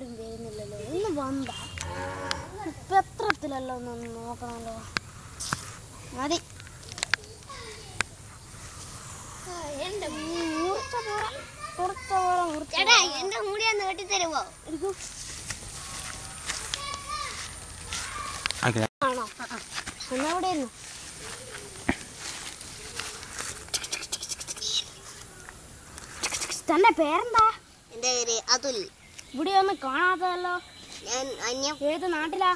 ആരും വരുന്നില്ലല്ലോ. ഇന്ന് വന്ന പത്രത്തിലല്ലോ ഒന്ന് നോക്കണമല്ലോ. മതി. എന്റെ മുടിയൊന്ന് കെട്ടിത്തരുമോ? ആണോ? എന്നെവിടെയായിരുന്നു? തന്റെ പേരെന്താ? എന്റെ പേര് അതുൽ. ഇവിടെ ഒന്നും കാണാത്തതല്ലോ. ഞാൻ അന്യം. ഏത് നാട്ടിലാ?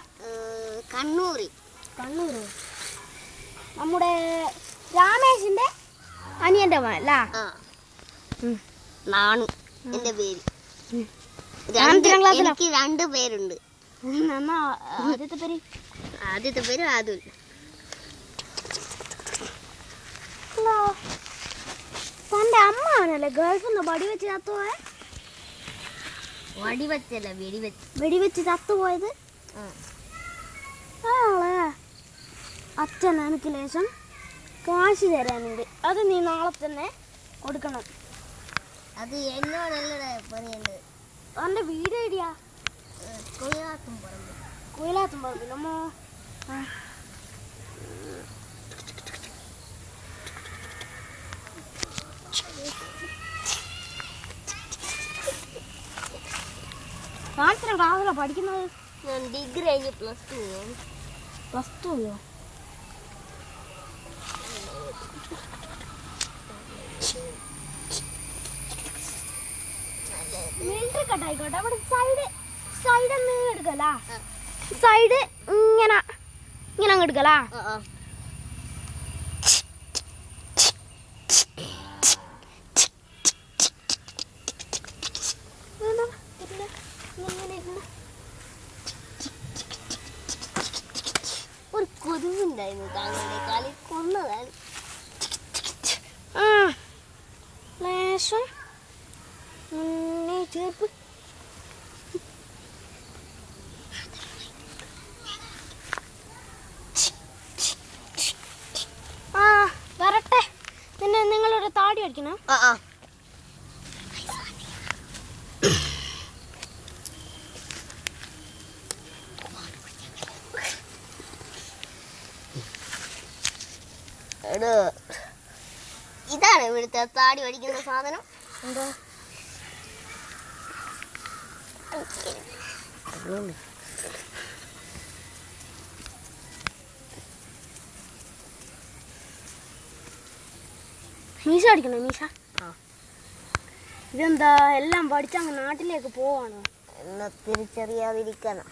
കണ്ണൂര്. കണ്ണൂര്. നമ്മുടെ രാമേശിന്റെ അനിയന്റെ മകൻ അല്ല? നാണു എന്റെ പേര്. എനിക്ക് 2 പേരുണ്ട്. ആദ്യത്തെ പേര്? ആദ്യത്തെ പേര് അതുൽ. തന്റെ അമ്മാവനല്ലേ ഗൾഫിൽ നിന്ന് വെടിവെച്ച് ചത്തുപോയ? വെടിവെച്ചല്ല, വെടിവെച്ച് ചത്തുപോയത്. അച്ഛൻ എനിക്ക് ലേശം കാശ് തരാനുണ്ട്. അത് നീ നാളെ തന്നെ കൊടുക്കണം. അത് എന്നോടല്ലേ പറയേണ്ടത്. അവന്റെ വീട് എവിടെയാ? കുയിലാത്തും പറമ്പിൽ. അമ്മോ, ക്ലാസ്സിലാ പഠിക്കുന്നത്? ഞാൻ ഡിഗ്രി കഴിഞ്ഞ് +2. +2യോ? മിലിറ്ററി കട്ടായിക്കോട്ടെ. അവിടെ സൈഡ് എടുക്കല. സൈഡ് ഇങ്ങനെ അങ്ങ് എടുക്കല. ഒരു കൊതുകുണ്ടായിരുന്നു താങ്കളുടെ കാലിൽ, കൊന്നതാണ്. ലേശം ചേർപ്പ്. വരട്ടെ. പിന്നെ നിങ്ങളൊരു താടി അടിക്കണം. ഇതാണ് ഇവിടുത്തെ താടി പഠിക്കുന്ന സാധനം. എന്താ? മീശ അടിക്കണോ? മീശ ഇതെന്താ എല്ലാം പഠിച്ചങ്ങ് നാട്ടിലേക്ക് പോവാണോ? എന്നെ തിരിച്ചറിയാതിരിക്കാനോ?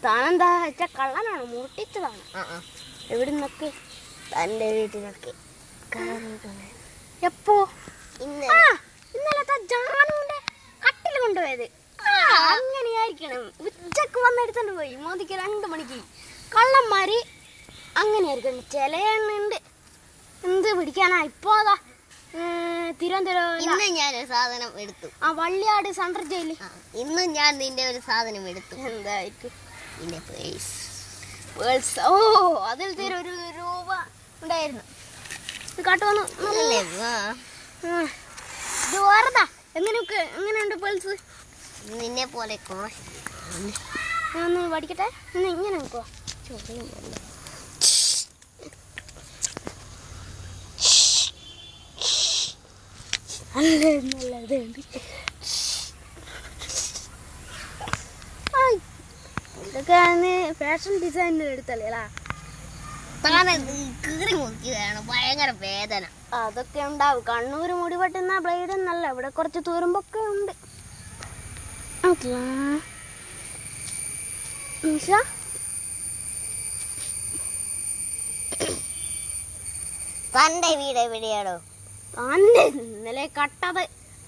താനെന്താ വെച്ചാ കള്ളനാണോ? മുട്ടിച്ചതാണ്. എവിടുന്നൊക്കെ? തൻ്റെ വീട്ടിലൊക്കെ. എപ്പോ? ഇന്നലത്തെ ജാനുവിന്റെ കട്ടിൽ കൊണ്ടുപോയത്. അങ്ങനെയായിരിക്കണം. ഉച്ചക്ക് വന്നെടുത്തോണ്ട് പോയി. മോദിക്ക് 2 മണിക്ക്. കള്ളന്മാര് അങ്ങനെയായിരിക്കണം. ചില എണ്ണുണ്ട്. എന്ത് പിടിക്കാനാ? ഇപ്പൊ അതാ തിരുവനന്തപുരം. ഇന്ന് ഞാനൊരു സാധനം എടുത്തു. വള്ളിയാട് സെൻട്രൽ ജയില്. ഇന്നും ഞാൻ നിന്റെ ഒരു സാധനം എടുത്തു. എന്തായിരിക്കും? നിന്റെ പേഴ്സ്. ഓ, അതിൽ ഒരു രൂപ ഉണ്ടായിരുന്നു. കാട്ടു വന്നു. ഇത് വേറെതാ. എങ്ങനെയുണ്ട് പേഴ്സ്? നിന്നെ പോലെ ഒന്ന് പഠിക്കട്ടെ. ഇങ്ങനെ നോക്കോ? നല്ലത്. ഇതൊക്കെ ഫാഷൻ ഡിസൈനിൽ എടുത്തല്ലേ? ഭയങ്കര വേദന. അതൊക്കെ ഉണ്ടാവും. കണ്ണൂര് മുടി വെട്ടുന്ന ബ്ലേഡ് എന്നല്ല, ഇവിടെ കുറച്ച് തുരുമ്പൊക്കെ ഉണ്ട്. തന്റെ വീട് എവിടെയാണോ? ഇന്നലെ കട്ടത്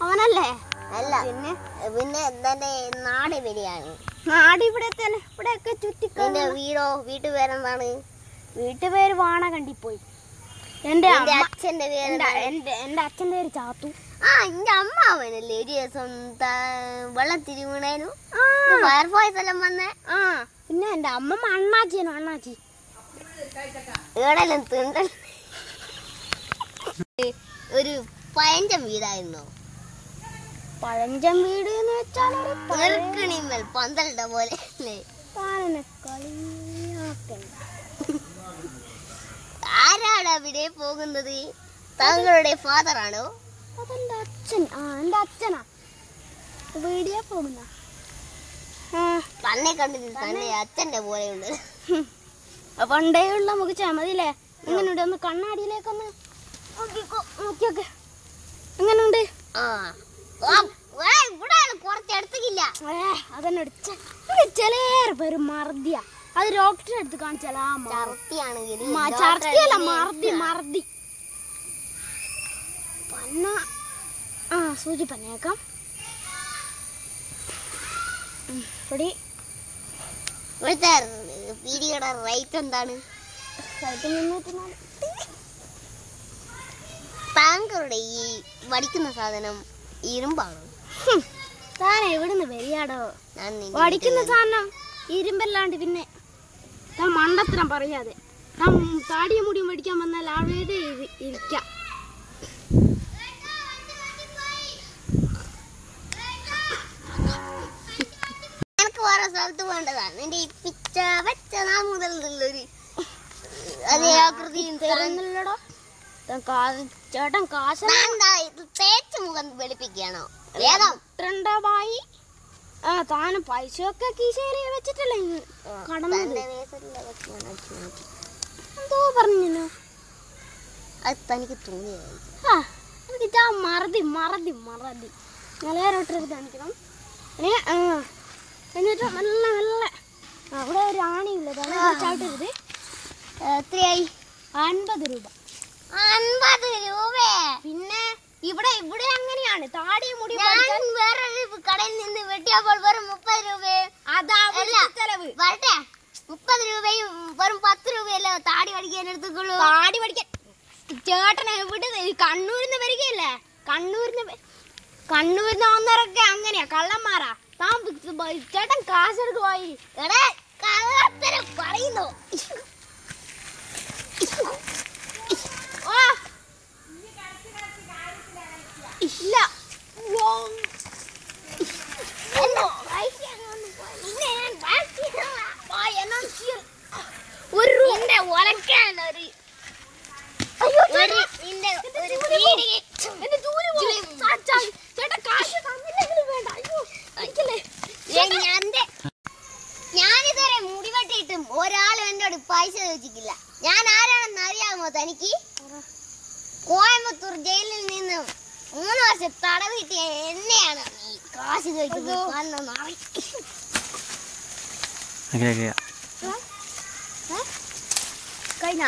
അവനല്ലേ? അല്ല, പിന്നെ തന്റെ നാട് എവിടെയാണ്? നാട് ഇവിടെ തന്നെ. ഇവിടെയൊക്കെ ചുറ്റിക്കൊണ്ട്. വീടോ? വീട്ടുപേരെന്താണ്? വീട്ടുപേര് വാണകണ്ടിപ്പോയി. എന്റെ അച്ഛന്റെ പേര്? എന്റെ അച്ഛന്റെ പേര് ചാത്തു. എന്റെ അമ്മാവനല്ലേ ഒരു ദിവസം വെള്ളത്തിരി വീണേനു ഫയർഫോഴ്സ് എല്ലാം വന്നേ. പിന്നെ എന്റെ അമ്മമ്മ അണ്ണാച്ചിയാണോ? അണ്ണാച്ചി ഏടെല്ലാം തിണ്ട. ഒരു പയഞ്ചൻ വീടായിരുന്നോ? പഴഞ്ചൻ വീട് എന്ന് വെച്ചാൽ പന്തലിന്റെ പോലെ ആരാണ് അവിടെ പോകുന്നത്? താങ്കളുടെ ഫാദർ ആണോ? അതെന്റെ അച്ഛൻ. എന്റെ അച്ഛനാ വീടിയാ പോകുന്ന. തന്നെ കണ്ടിട്ട് തന്നെ അച്ഛന്റെ പോലെയുണ്ട്. പണ്ടേയുള്ള നമുക്ക് ചമതില്ലേ? എങ്ങനെയുണ്ട്? ഒന്ന് കണ്ണാടിയിലേക്കൊന്ന് നോക്കിയൊക്കെ എങ്ങനെയുണ്ട്? കുറച്ചെടുത്തില്ല. അതന്നെ ചില പേര് മർദിയ. അത് ഡോക്ടറെ അടുത്ത് കാണിച്ചാലാ ചർത്തിയല്ല മർദി മർദി പന്ന. സൂചി പന്നേക്കാം. പീടികയുടെ റേറ്റ് എന്താണ്? താങ്കളുടെ ഈ വടിക്കുന്ന സാധനം ഇരുമ്പാണ്. താൻ എവിടുന്ന് വരികയാടോ? വടിക്കുന്ന സാധനം ഇരുമ്പല്ലാണ്ട് പിന്നെ താൻ മണ്ടത്തരം പറയാതെ. താൻ താടിയും മുടിയും മേടിക്കാൻ വന്നാൽ അവിടെ ഇരിക്കാം. വേറെ സ്ഥലത്ത് വേണ്ടതാണ്. എന്റെ ഈ പിച്ച വെച്ച മുതലുള്ളൊരു അതേ ആകൃതിയും തരുന്നില്ലടോ. ചേട്ടൻ കാശ് തേച്ച് മുഖം വെളുപ്പിക്കുകയാണോ? രണ്ടായി താനും പൈസയൊക്കെ കീശയിൽ വെച്ചിട്ടല്ലേ കടന്നത്? എന്തോ പറഞ്ഞു അത് തനിക്ക് തോന്നിയായി. എനിക്ക് മറതി മറതി മറതി നിലയോട്ടൊരു കാണിക്കണം. എന്നിട്ട് നല്ല നല്ല അവിടെ ഒരു ആണിയുള്ളത് ചാട്ടരുത്. എത്രയായി? 50 രൂപ. 50 രൂപ? പിന്നെ ഇവിടെ ഇവിടെ അങ്ങനെയാണ്. താടിയും മുടി വേറൊരു കടയിൽ നിന്ന് വെട്ടിയപ്പോൾ വെറും 30 രൂപ. അതാ ചെലവ്. വരട്ടെ, 30 രൂപയും വെറും 10 രൂപയല്ലോ താടി പഠിക്കാൻ എടുത്തുള്ളൂ. താടി പഠിക്കാൻ ചേട്ടൻ എവിടെ? കണ്ണൂരിന്ന് വരികയല്ലേ? കണ്ണൂരിന്ന് ഒന്നരൊക്കെ അങ്ങനെയാ കള്ളന്മാരാ. ചേട്ടൻ കാശെടുത്ത് പോയി. കള്ളത്തരം പറയുന്നു. ഇല്ല ഞാനിതുവരെ മുടി വെട്ടിയിട്ടും ഒരാളും എന്നോട് പൈസ ചോദിച്ചിട്ടില്ല. ഞാൻ ആരാണെന്ന് അറിയാമോ തനിക്ക്? കോയമ്പത്തൂർ ജയിലിൽ നിന്ന് 3 വർഷം തടവ് കിട്ടിയ എന്നെയാണ് ഈ കാശ് ചോദിക്കുന്നത്. കഴിഞ്ഞ